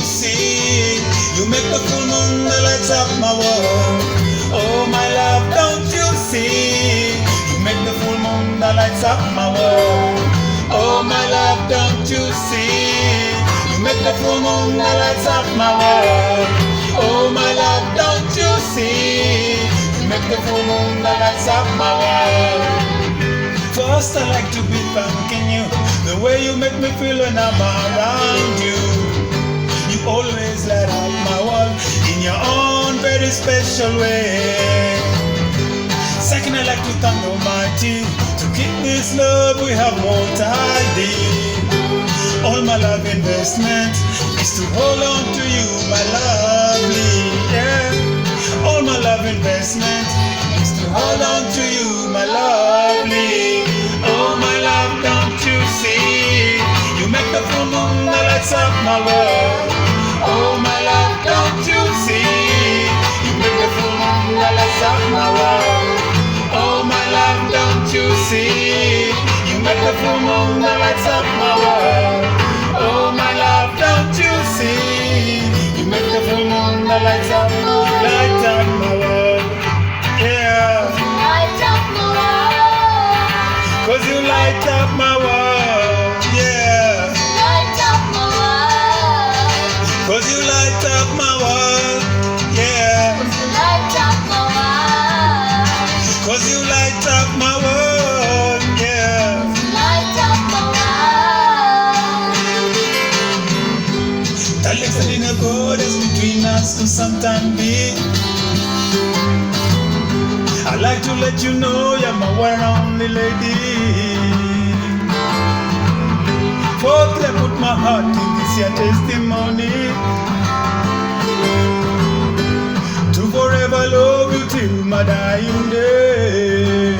see? You make the full moon that lights up my world. Oh my love, don't you see? You make the full moon that lights up my world. Oh my love, don't you see? You make the full moon that lights up my world. Oh my love, don't you see? You make the full moon that lights up my world. First I like to be thanking you, the way you make me feel when I'm around you. You always light up my world in your own very special way. Second I like to thank Almighty to keep this love we have more tidy. All my love investment is to hold on to you, my lovely, yeah. All my love investment is to hold on to you, my lovely. Oh my love, don't you see? You make the full moon that lights up my world. Oh my love, don't you see? You make the full moon that lights up my world. Oh my love, don't you see? You make the full moon that lights up my world. Oh my love, don't you see? You make the full moon that lights up my world. Yeah. Light up my world. 'Cause you light up my world. Yeah. Light up my world. 'Cause you light up my world. Yeah. Light up my world. 'Cause you light up my world. Yeah. Light up my world. That looks like a borders between us could sometimes be. I'd like to let you know you're my one and only lady. Fourth, I put my heart in this your testimony. To forever love you till my dying day.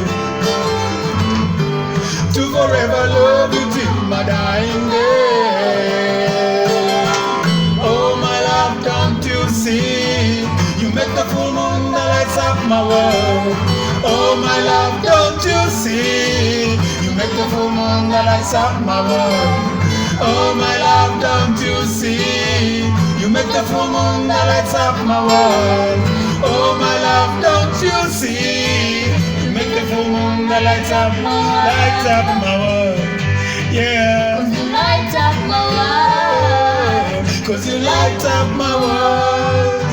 To forever love you till my dying day. Oh my love, don't you see? You make the full moon that lights up my world. Oh my love, don't you see? You make the full moon that lights up my world. Oh my love, don't you see? You make the full moon that lights up my world. Oh my love, don't you see? You make the full moon that lights up my world. Yeah. 'Cause you light up my world. 'Cause you light up my world.